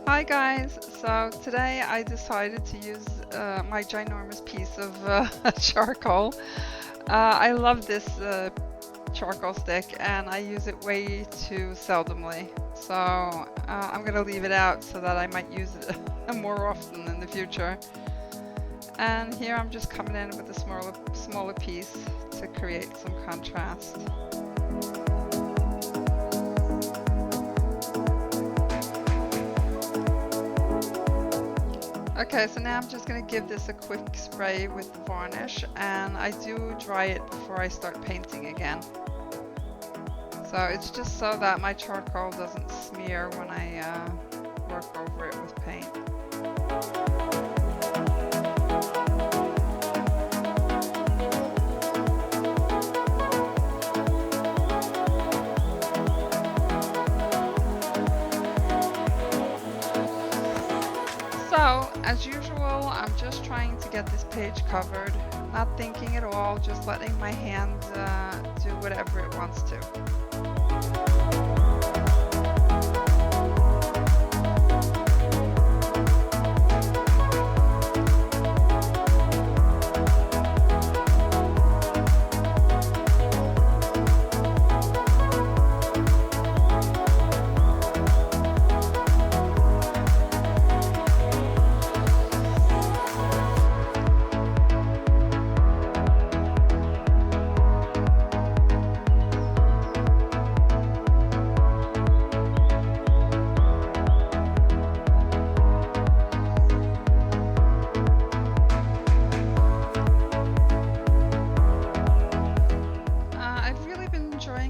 Hi guys, so today I decided to use my ginormous piece of charcoal. I love this charcoal stick and I use it way too seldomly. So I'm gonna leave it out so that I might use it more often in the future. And here I'm just coming in with a smaller piece to create some contrast. Okay, so now I'm just going to give this a quick spray with the varnish, and I do dry it before I start painting again. So it's just so that my charcoal doesn't smear when I work over it with paint. So, as usual, I'm just trying to get this page covered, not thinking at all, just letting my hand do whatever it wants to.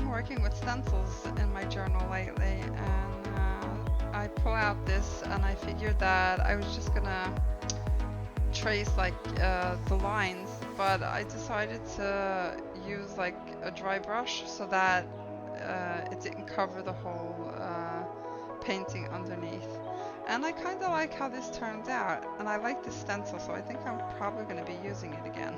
Working with stencils in my journal lately, and I pull out this and I figured that I was just gonna trace like the lines, but I decided to use like a dry brush so that it didn't cover the whole painting underneath. And I kind of like how this turned out, and I like this stencil, so I think I'm probably going to be using it again.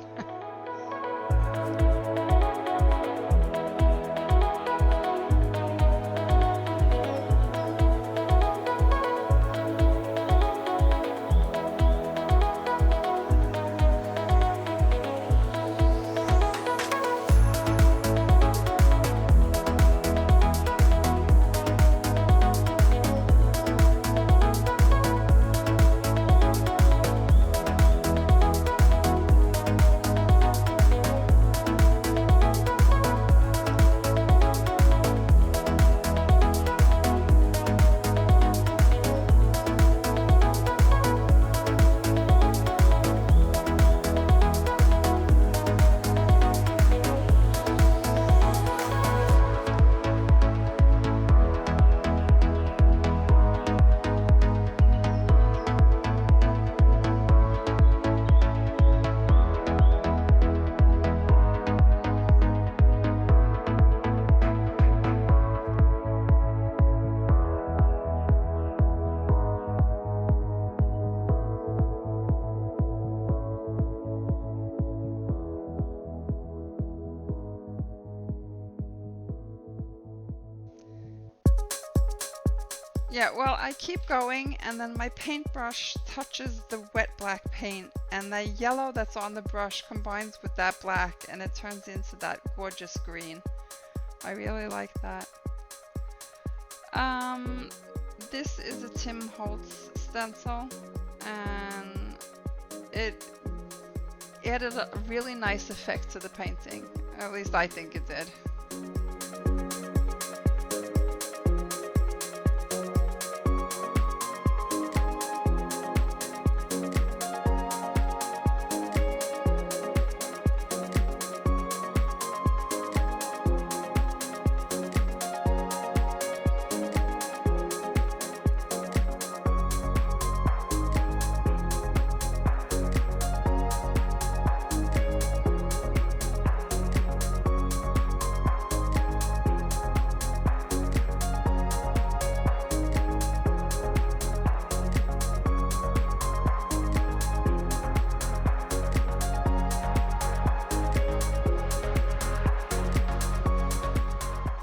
Yeah, well, I keep going and then my paintbrush touches the wet black paint, and the yellow that's on the brush combines with that black and it turns into that gorgeous green. I really like that. This is a Tim Holtz stencil, and it added a really nice effect to the painting. At least I think it did.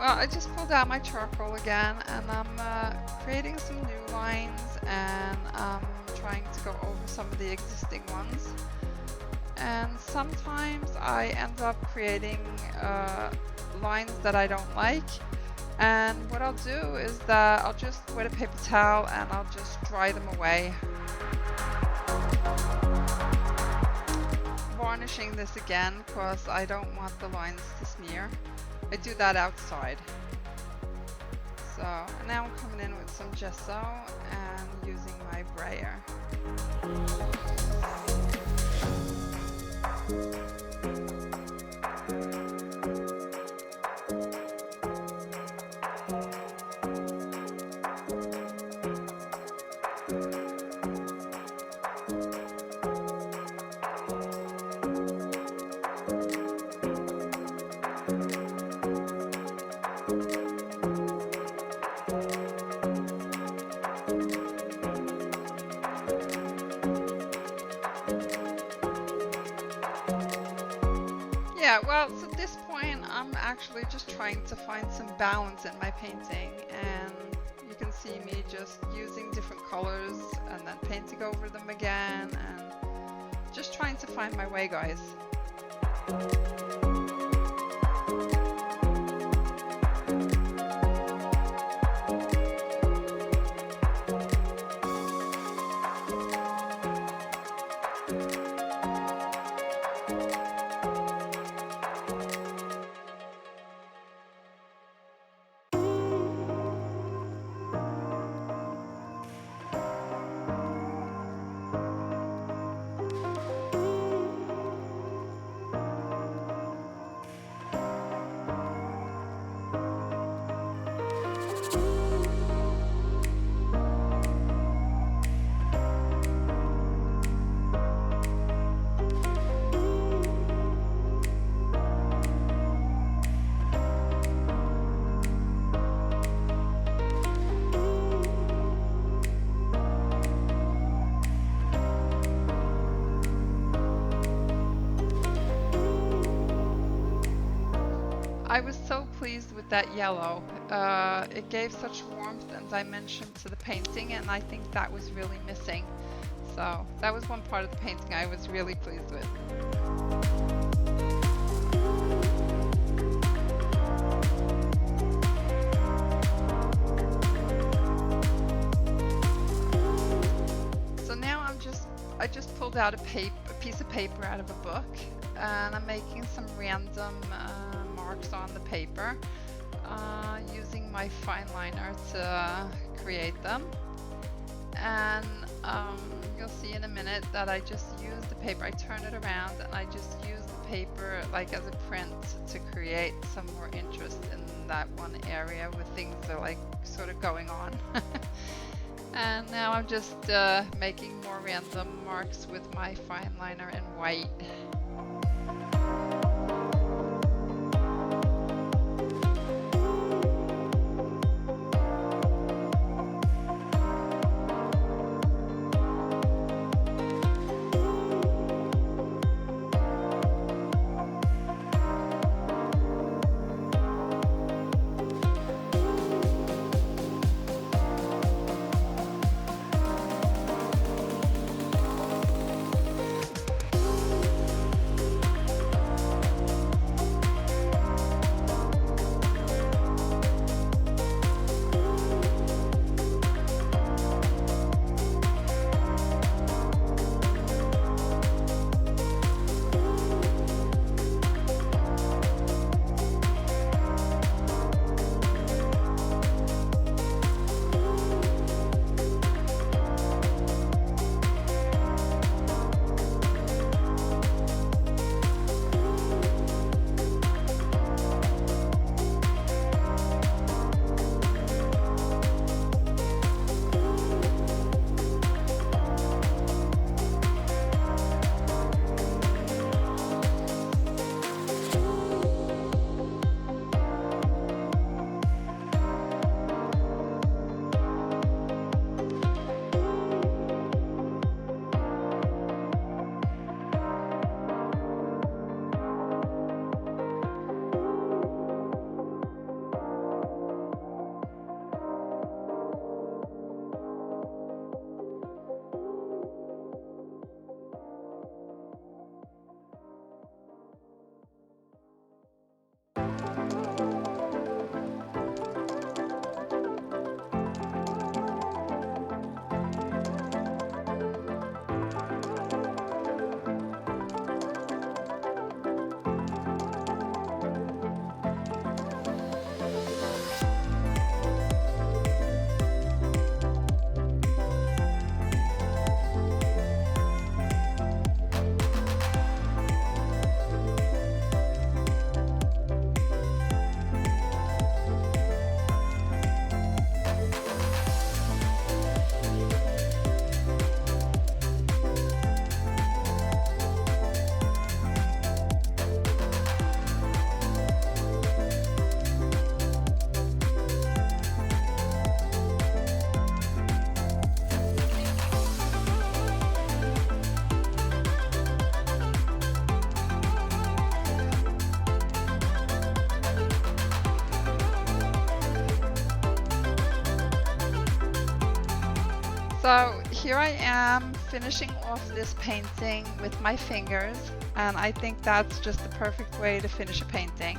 Well, I just pulled pulled out my charcoal again, and I'm creating some new lines, and I'm trying to go over some of the existing ones. And sometimes I end up creating lines that I don't like, and what I'll do is that I'll just wet a paper towel and I'll just dry them away. Varnishing this again because I don't want the lines to smear. I do that outside. So now I'm coming in with some gesso and using my brayer. Yeah, well, so at this point, I'm actually just trying to find some balance in my painting, and you can see me just using different colors and then painting over them again, and just trying to find my way, guys. I was so pleased with that yellow. It gave such warmth and dimension to the painting, and I think that was really missing. So that was one part of the painting I was really pleased with. So now I just pulled out a piece of paper out of a book, and I'm making some random marks on the paper using my fine liner to create them. And you'll see in a minute that I just use the paper, I turn it around and I just use the paper like as a print to create some more interest in that one area with things that are like sort of going on. And now I'm just making more random marks with my fine liner in white. So here I am finishing off this painting with my fingers, and I think that's just the perfect way to finish a painting.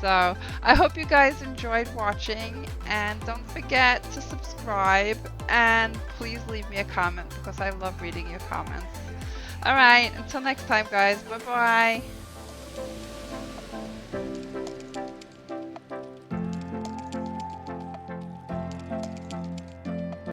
So I hope you guys enjoyed watching, and don't forget to subscribe, and please leave me a comment because I love reading your comments. Alright, until next time guys, bye bye.